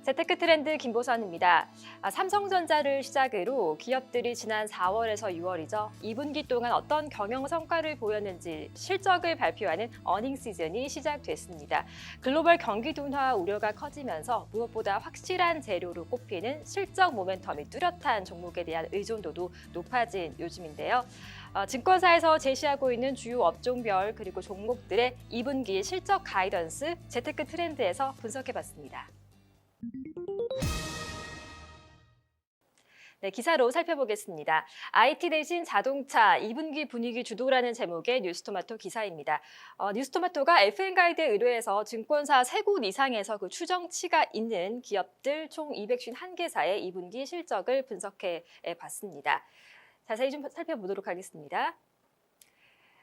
재테크 트렌드 김보선입니다. 삼성전자를 시작으로 기업들이 지난 4월에서 6월이죠. 2분기 동안 어떤 경영 성과를 보였는지 실적을 발표하는 어닝 시즌이 시작됐습니다. 글로벌 경기 둔화 우려가 커지면서 무엇보다 확실한 재료로 꼽히는 실적 모멘텀이 뚜렷한 종목에 대한 의존도도 높아진 요즘인데요. 증권사에서 제시하고 있는 주요 업종별 그리고 종목들의 2분기 실적 가이던스 재테크 트렌드에서 분석해봤습니다. 네, 기사로 살펴보겠습니다. IT 대신 자동차 2분기 분위기 주도라는 제목의 뉴스토마토 기사입니다. 뉴스토마토가 FN가이드에 의뢰해서 증권사 3곳 이상에서 그 추정치가 있는 기업들 총 251개사의 2분기 실적을 분석해 봤습니다. 자세히 좀 살펴보도록 하겠습니다.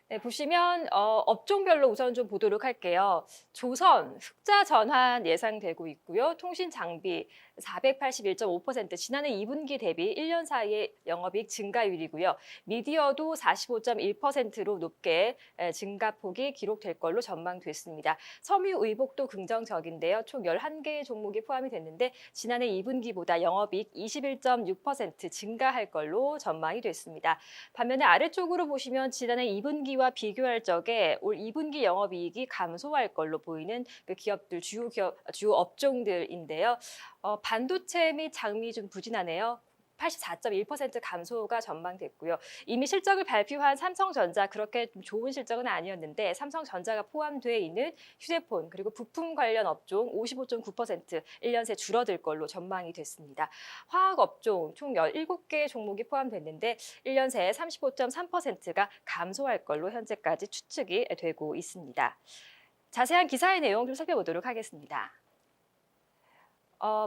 네, 보시면 업종별로 우선 좀 보도록 할게요. 조선, 흑자 전환 예상되고 있고요. 통신 장비 481.5%, 지난해 2분기 대비 1년 사이의 영업이익 증가율이고요. 미디어도 45.1%로 높게 증가폭이 기록될 걸로 전망됐습니다. 섬유의복도 긍정적인데요. 총 11개의 종목이 포함이 됐는데 지난해 2분기보다 영업이익 21.6% 증가할 걸로 전망이 됐습니다. 반면에 아래쪽으로 보시면 지난해 2분기와 비교할 적에 올 2분기 영업이익이 감소할 걸로 보이는 그 기업들, 주요 업종들인데요. 반도체 및 장미 좀 부진하네요. 84.1% 감소가 전망됐고요. 이미 실적을 발표한 삼성전자 그렇게 좋은 실적은 아니었는데 삼성전자가 포함되어 있는 휴대폰 그리고 부품 관련 업종 55.9% 1년 새 줄어들 걸로 전망이 됐습니다. 화학 업종 총 17개 종목이 포함됐는데 1년 새 35.3%가 감소할 걸로 현재까지 추측이 되고 있습니다. 자세한 기사의 내용 좀 살펴보도록 하겠습니다.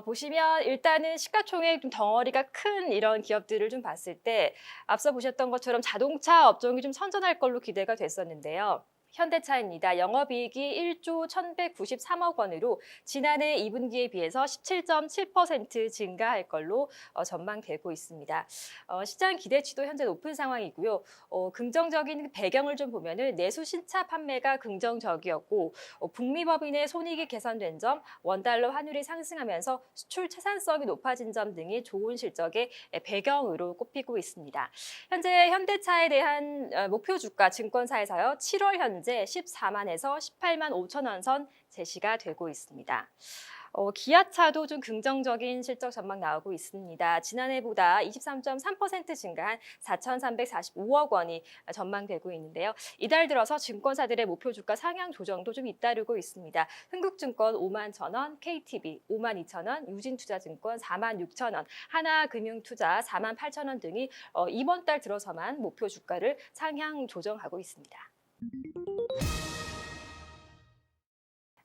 보시면 일단은 시가총액 좀 덩어리가 큰 이런 기업들을 좀 봤을 때 앞서 보셨던 것처럼 자동차 업종이 좀 선전할 걸로 기대가 됐었는데요. 현대차입니다. 영업이익이 1조 1,193억 원으로 지난해 2분기에 비해서 17.7% 증가할 걸로 전망되고 있습니다. 시장 기대치도 현재 높은 상황이고요. 긍정적인 배경을 좀 보면은 내수 신차 판매가 긍정적이었고 북미법인의 손익이 개선된 점, 원달러 환율이 상승하면서 수출 채산성이 높아진 점 등이 좋은 실적의 배경으로 꼽히고 있습니다. 현재 현대차에 대한 목표 주가 증권사에서요. 7월 현재 14만에서 18만 5천 원 선 제시가 되고 있습니다. 기아차도 좀 긍정적인 실적 전망 나오고 있습니다. 지난해보다 23.3% 증가한 4,345억 원이 전망되고 있는데요. 이달 들어서 증권사들의 목표 주가 상향 조정도 좀 잇따르고 있습니다. 흥국증권 5만 1,000원, KTB 5만 2,000원, 유진투자증권 4만 6,000원, 하나금융투자 4만 8,000원 등이 이번 달 들어서만 목표 주가를 상향 조정하고 있습니다.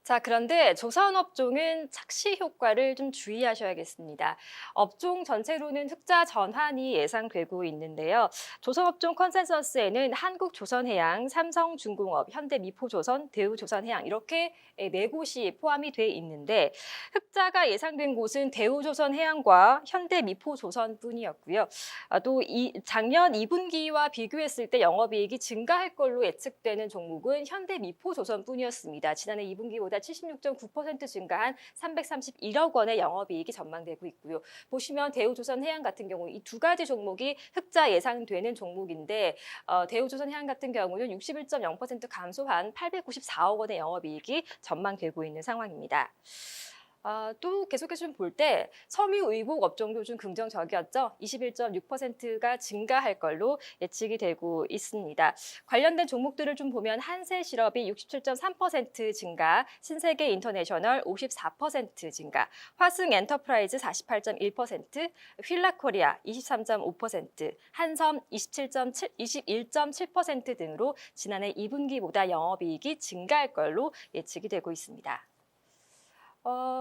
자, 그런데 조선업종은 착시 효과를 좀 주의하셔야겠습니다. 업종 전체로는 흑자 전환이 예상되고 있는데요. 조선업종 컨센서스에는 한국조선해양, 삼성중공업, 현대미포조선, 대우조선해양 이렇게 4곳이 포함이 돼 있는데 흑자가 예상된 곳은 대우조선해양과 현대미포조선뿐이었고요. 또 작년 2분기와 비교했을 때 영업이익이 증가할 걸로 예측되는 종목은 현대미포조선뿐이었습니다. 지난해 2분기보다 76.9% 증가한 331억 원의 영업이익이 전망되고 있고요. 보시면 대우조선해양 같은 경우 이 두 가지 종목이 흑자 예상되는 종목인데 대우조선해양 같은 경우는 61.0% 감소한 894억 원의 영업이익이 전망되고 있는 상황입니다. 또 계속해서 좀 볼 때 섬유의복 업종도 좀 긍정적이었죠. 21.6%가 증가할 걸로 예측이 되고 있습니다. 관련된 종목들을 좀 보면 한세실업이 67.3% 증가, 신세계 인터내셔널 54% 증가, 화승엔터프라이즈 48.1%, 휠라코리아 23.5%, 한섬 21.7% 등으로 지난해 2분기보다 영업이익이 증가할 걸로 예측이 되고 있습니다.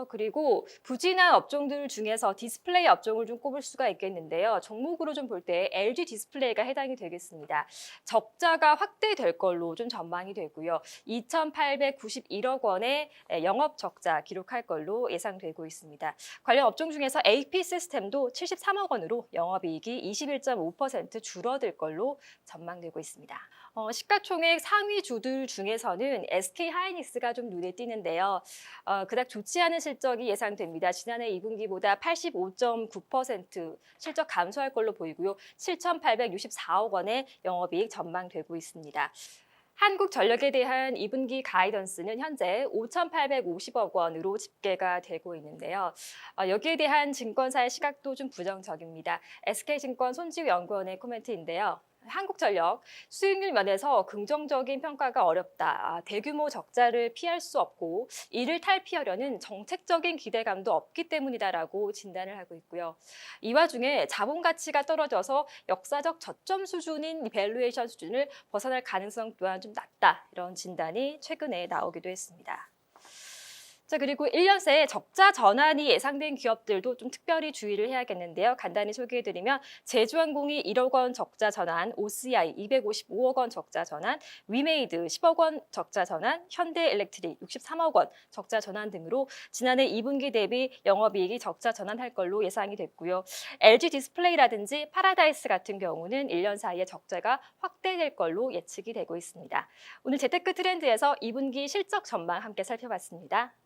그리고 부진한 업종들 중에서 디스플레이 업종을 좀 꼽을 수가 있겠는데요. 종목으로 좀 볼 때 LG 디스플레이가 해당이 되겠습니다. 적자가 확대될 걸로 좀 전망이 되고요. 2,891억 원의 영업 적자 기록할 걸로 예상되고 있습니다. 관련 업종 중에서 AP 시스템도 73억 원으로 영업이익이 21.5% 줄어들 걸로 전망되고 있습니다. 시가총액 상위 주들 중에서는 SK 하이닉스가 좀 눈에 띄는데요. 그닥 좋지 좋지 않은 실적이 예상됩니다. 지난해 2분기보다 85.9% 실적 감소할 걸로 보이고요. 7,864억 원의 영업이익 전망되고 있습니다. 한국전력에 대한 2분기 가이던스는 현재 5,850억 원으로 집계가 되고 있는데요. 여기에 대한 증권사의 시각도 좀 부정적입니다. SK증권 손지우 연구원의 코멘트인데요. 한국전력 수익률 면에서 긍정적인 평가가 어렵다. 대규모 적자를 피할 수 없고 이를 탈피하려는 정책적인 기대감도 없기 때문이다라고 진단을 하고 있고요. 이 와중에 자본 가치가 떨어져서 역사적 저점 수준인 밸류에이션 수준을 벗어날 가능성 또한 좀 낮다. 이런 진단이 최근에 나오기도 했습니다. 자, 그리고 1년 새에 적자 전환이 예상된 기업들도 좀 특별히 주의를 해야겠는데요. 간단히 소개해드리면 제주항공이 1억 원 적자 전환, OCI 255억 원 적자 전환, 위메이드 10억 원 적자 전환, 현대엘렉트릭 63억 원 적자 전환 등으로 지난해 2분기 대비 영업이익이 적자 전환할 걸로 예상이 됐고요. LG 디스플레이라든지 파라다이스 같은 경우는 1년 사이에 적자가 확대될 걸로 예측이 되고 있습니다. 오늘 재테크 트렌드에서 2분기 실적 전망 함께 살펴봤습니다.